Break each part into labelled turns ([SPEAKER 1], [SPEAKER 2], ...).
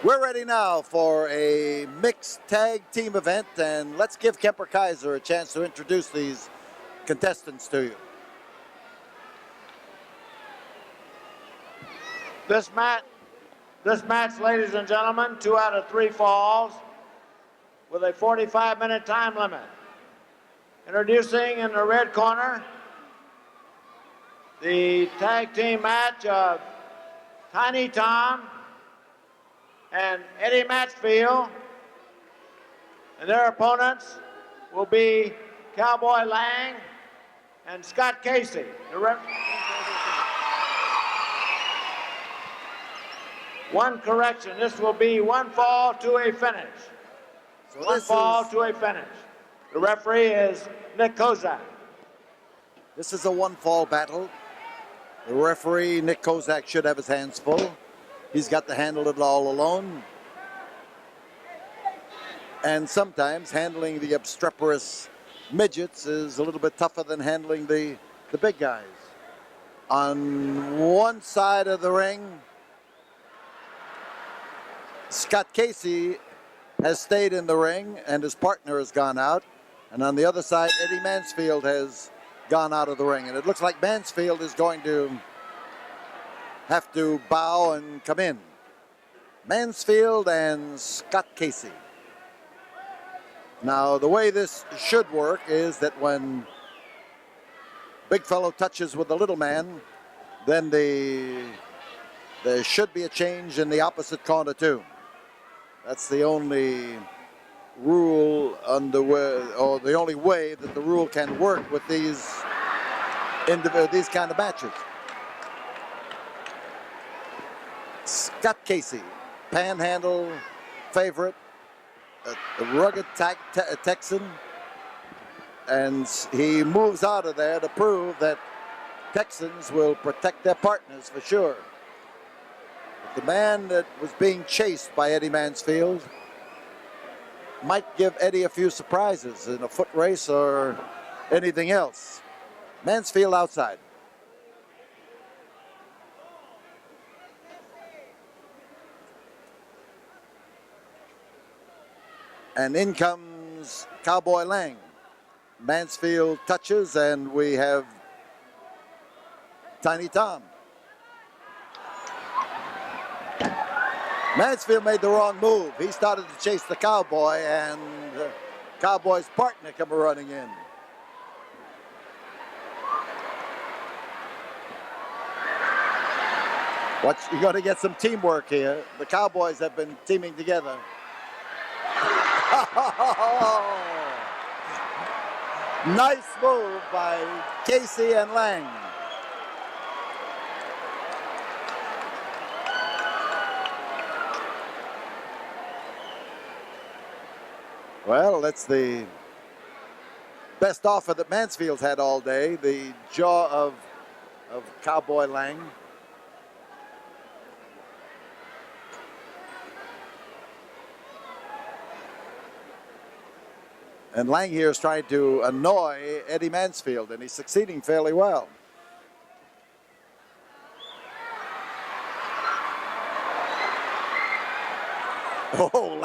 [SPEAKER 1] We're ready now for a mixed tag team event, and let's give Kemper Kaiser a chance to introduce these contestants to you.
[SPEAKER 2] This match, ladies and gentlemen, 2 out of 3 falls with a 45-minute time limit. Introducing in the red corner, the tag team match of Tiny Tom and Eddie Mansfield, and their opponents will be Cowboy Lang and Scott Casey. One correction, this will be 1 fall to a finish.
[SPEAKER 1] So
[SPEAKER 2] One fall to a finish. The referee is Nick Kozak.
[SPEAKER 1] This is a one-fall battle. The referee, Nick Kozak, should have his hands full. He's got to handle it all alone. And sometimes handling the obstreperous midgets is a little bit tougher than handling the big guys. On one side of the ring, Scott Casey has stayed in the ring and his partner has gone out. And on the other side, Eddie Mansfield has gone out of the ring. And it looks like Mansfield is going to have to bow and come in. Mansfield and Scott Casey. Now, the way this should work is that when big fellow touches with the little man, then there should be a change in the opposite corner too. That's the only rule or the only way that the rule can work with these kind of matches. Scott Casey, Panhandle favorite, a rugged Texan, and he moves out of there to prove that Texans will protect their partners for sure. But the man that was being chased by Eddie Mansfield might give Eddie a few surprises in a foot race or anything else. Mansfield outside. And in comes Cowboy Lang. Mansfield touches, and we have Tiny Tom. Mansfield made the wrong move. He started to chase the Cowboy, and the Cowboy's partner come running in. You're going to get some teamwork here. The Cowboys have been teaming together. Nice move by Casey and Lang. Well, that's the best offer that Mansfield's had all day, the jaw of Cowboy Lang. And Lang here is trying to annoy Eddie Mansfield, and he's succeeding fairly well. Oh,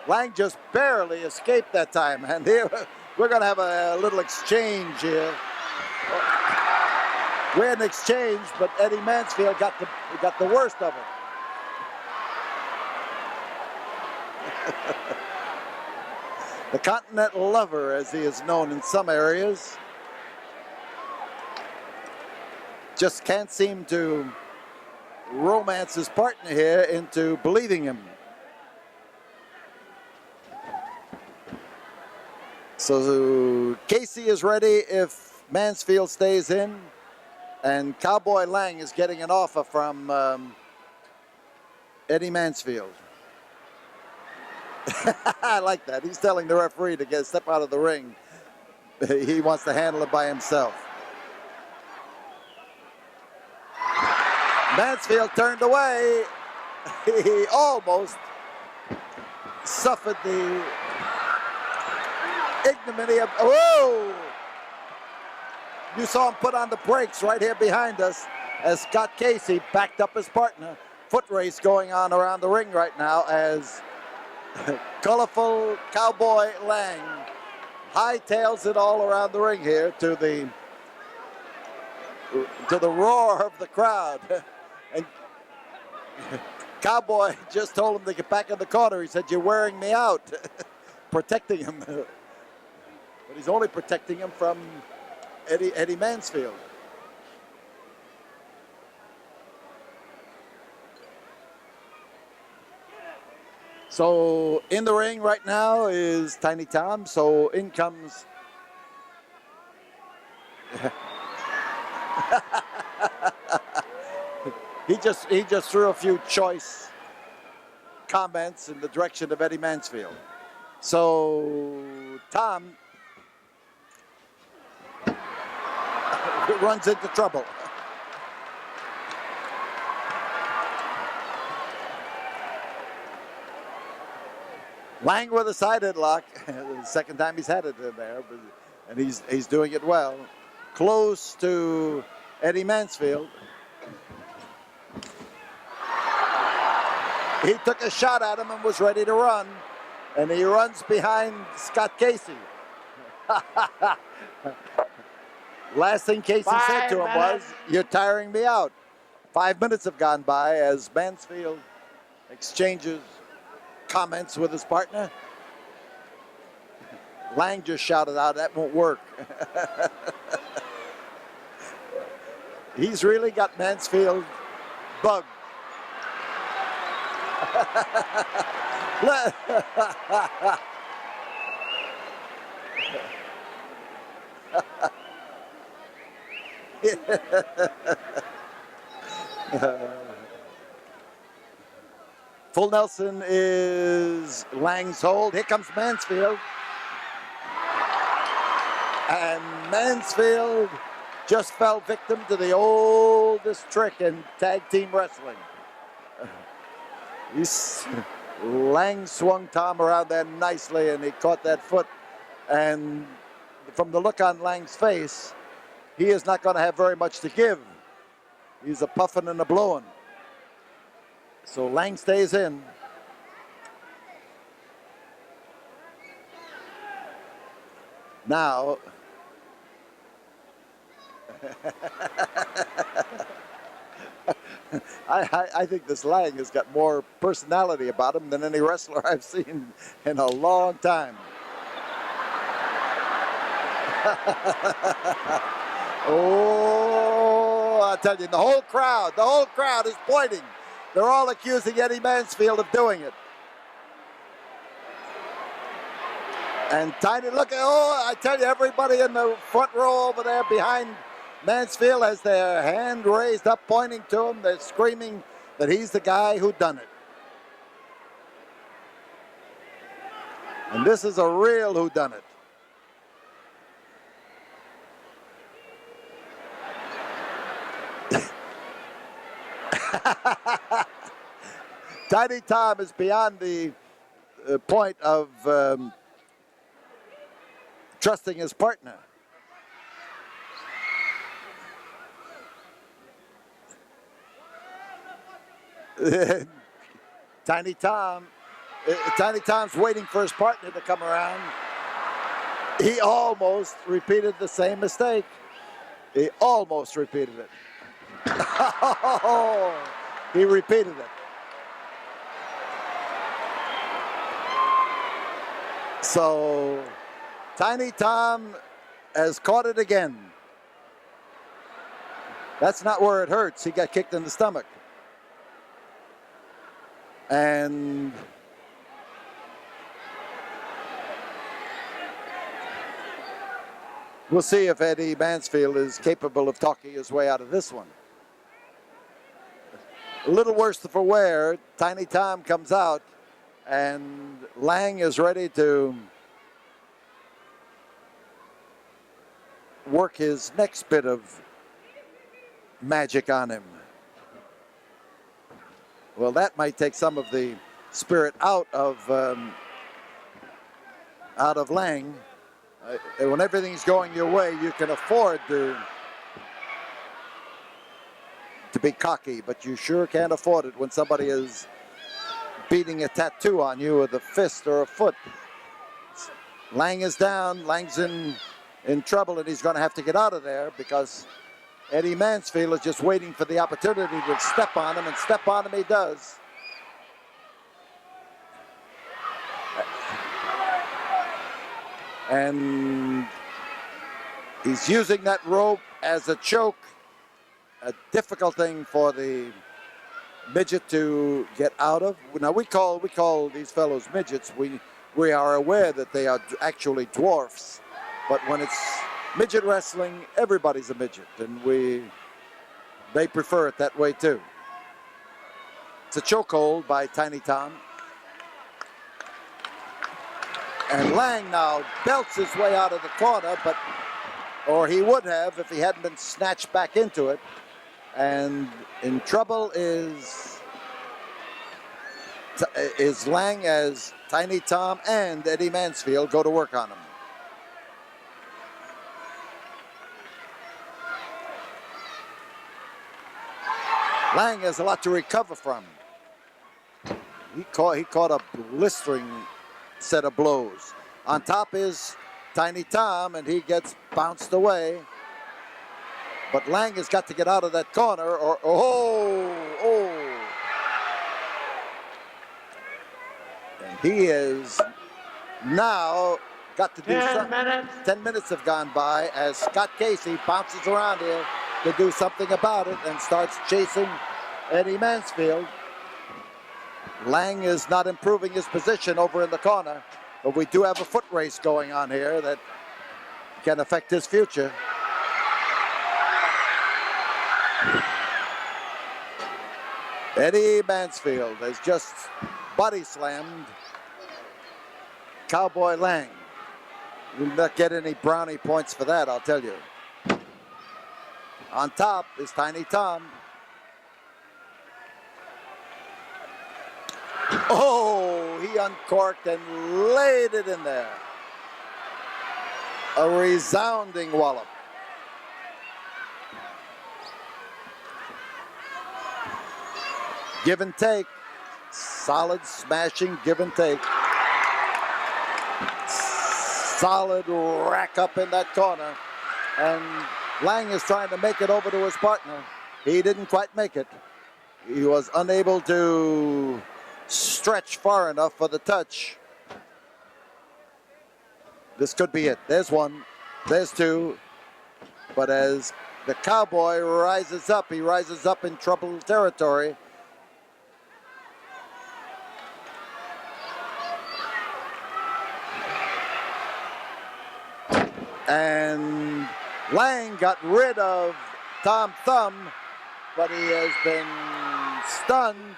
[SPEAKER 1] Lang just barely escaped that time, and here we're going to have a little exchange here. We had an exchange, but Eddie Mansfield got the worst of it. The Continental Lover, as he is known in some areas, just can't seem to romance his partner here into believing him. So Casey is ready if Mansfield stays in, and Cowboy Lang is getting an offer from Eddie Mansfield. I like that. He's telling the referee to step out of the ring. He wants to handle it by himself. Mansfield turned away. He almost suffered the ignominy of, whoa! You saw him put on the brakes right here behind us as Scott Casey backed up his partner. foot race going on around the ring right now as colorful Cowboy Lang hightails it all around the ring here to the roar of the crowd. And Cowboy just told him to get back in the corner. He said, "You're wearing me out," protecting him. But he's only protecting him from Eddie Mansfield. So in the ring right now is Tiny Tom. So in comes he just threw a few choice comments in the direction of Eddie Mansfield. So Tom runs into trouble. Lang with a side headlock. The second time he's had it in there, and he's doing it well. Close to Eddie Mansfield. He took a shot at him and was ready to run, and he runs behind Scott Casey. Last thing Casey said to him was, "You're tiring me out." 5 minutes have gone by as Mansfield exchanges comments with his partner. Lang just shouted out, "That won't work." He's really got Mansfield bugged. Full Nelson is Lang's hold. Here comes Mansfield. And Mansfield just fell victim to the oldest trick in tag team wrestling. Lang swung Tom around there nicely, and he caught that foot. And from the look on Lang's face, he is not going to have very much to give. He's a puffing and a blowing. So Lang stays in. Now, I think this Lang has got more personality about him than any wrestler I've seen in a long time. Oh, I tell you, the whole crowd is pointing. They're all accusing Eddie Mansfield of doing it. And Tiny, look, I tell you, everybody in the front row over there behind Mansfield has their hand raised up, pointing to him. They're screaming that he's the guy who done it. And this is a real whodunit. Tiny Tom is beyond the point of trusting his partner. Tiny Tom's waiting for his partner to come around. He almost repeated the same mistake. He almost repeated it. He repeated it. So Tiny Tom has caught it again. That's not where it hurts. He got kicked in the stomach. And we'll see if Eddie Mansfield is capable of talking his way out of this one. A little worse for wear. Tiny Tom comes out, and Lang is ready to work his next bit of magic on him. Well, that might take some of the spirit out of Lang. When everything's going your way, you can afford to to be cocky, but you sure can't afford it when somebody is beating a tattoo on you with a fist or a foot. Lang is down. Lang's in trouble, and he's going to have to get out of there because Eddie Mansfield is just waiting for the opportunity to step on him, and step on him he does. And he's using that rope as a choke, a difficult thing for the midget to get out of. Now we call these fellows midgets. We are aware that they are actually dwarfs, but when it's midget wrestling, everybody's a midget, and they prefer it that way too. It's a chokehold by Tiny Tom. And Lang now belts his way out of the corner, or he would have if he hadn't been snatched back into it. And in trouble is Lang, as Tiny Tom and Eddie Mansfield go to work on him. Lang has a lot to recover from. He caught a blistering set of blows. On top is Tiny Tom, and he gets bounced away. But Lang has got to get out of that corner, or and he is now got to do
[SPEAKER 2] 10 minutes.
[SPEAKER 1] 10 minutes have gone by as Scott Casey bounces around here to do something about it and starts chasing Eddie Mansfield. Lang is not improving his position over in the corner, but we do have a foot race going on here that can affect his future. Eddie Mansfield has just body slammed Cowboy Lang. Will not get any brownie points for that, I'll tell you. On top is Tiny Tom. Oh, he uncorked and laid it in there. A resounding wallop. Give and take. Solid smashing give and take. Solid rack up in that corner. And Lang is trying to make it over to his partner. He didn't quite make it. He was unable to stretch far enough for the touch. This could be it. There's one. There's two. But as the Cowboy rises up, he rises up in troubled territory. And Lang got rid of Tom Thumb, but he has been stunned.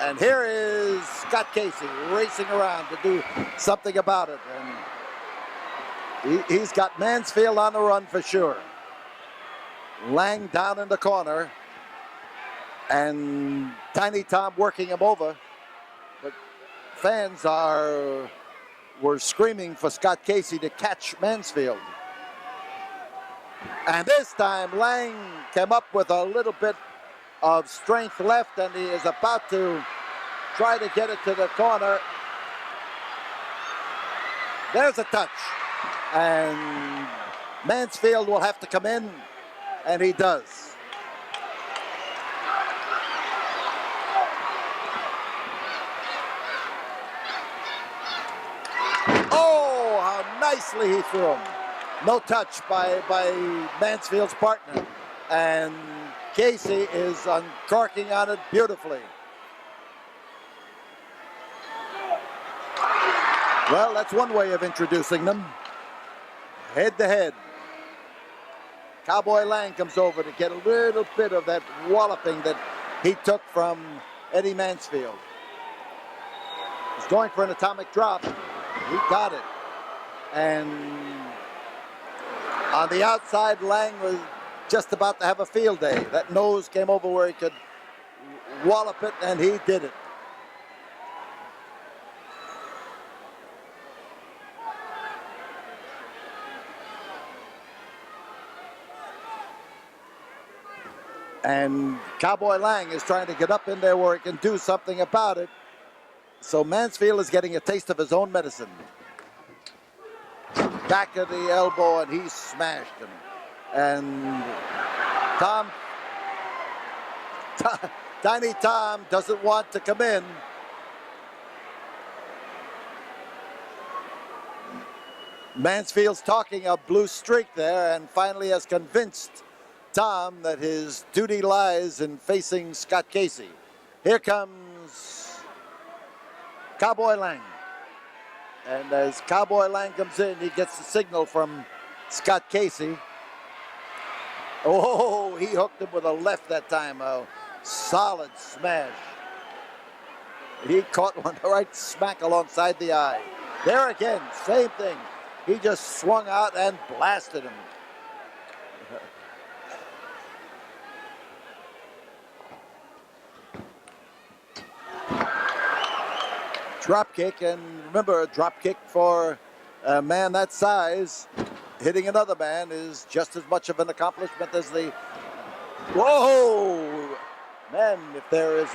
[SPEAKER 1] And here is Scott Casey racing around to do something about it. And he's got Mansfield on the run for sure. Lang down in the corner. And Tiny Tom working him over. But fans were screaming for Scott Casey to catch Mansfield. And this time Lang came up with a little bit of strength left, and he is about to try to get it to the corner. There's a touch. And Mansfield will have to come in, and he does. Oh, how nicely he threw him. No touch by Mansfield's partner. And Casey is uncorking on it beautifully. Well, that's one way of introducing them. Head to head. Cowboy Lang comes over to get a little bit of that walloping that he took from Eddie Mansfield. He's going for an atomic drop. He got it. And on the outside, Lang was just about to have a field day. That nose came over where he could wallop it, and he did it. And Cowboy Lang is trying to get up in there where he can do something about it. So Mansfield is getting a taste of his own medicine. Back of the elbow, and he smashed him. And Tiny Tom doesn't want to come in. Mansfield's talking a blue streak there and finally has convinced Tom that his duty lies in facing Scott Casey. Here comes Cowboy Lang. And as Cowboy Lang comes in, he gets the signal from Scott Casey. Oh, he hooked him with a left that time. A solid smash. He caught one right smack alongside the eye. There again, same thing. He just swung out and blasted him. Drop kick, and remember, a drop kick for a man that size, hitting another man is just as much of an accomplishment as the... Whoa! Man, if there is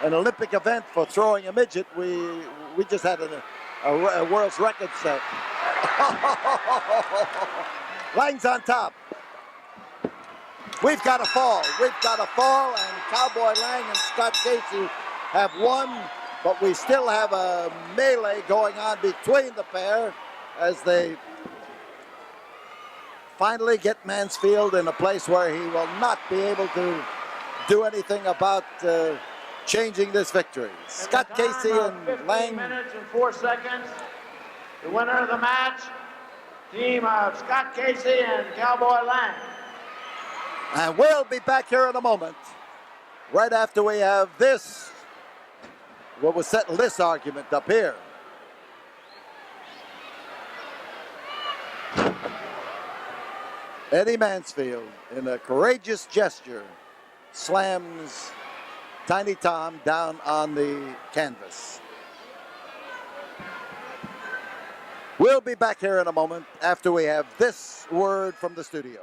[SPEAKER 1] an Olympic event for throwing a midget, we just had a world's record set. Lang's on top. We've got a fall. We've got a fall, and Cowboy Lang and Scott Casey have won, but we still have a melee going on between the pair as they finally get Mansfield in a place where he will not be able to do anything about changing this victory. Scott Casey and Lang.
[SPEAKER 2] 15 minutes and 4 seconds. The winner of the match, team of Scott Casey and Cowboy Lang.
[SPEAKER 1] And we'll be back here in a moment, right after we have this, what was setting this argument up here. Eddie Mansfield, in a courageous gesture, slams Tiny Tom down on the canvas. We'll be back here in a moment after we have this word from the studio.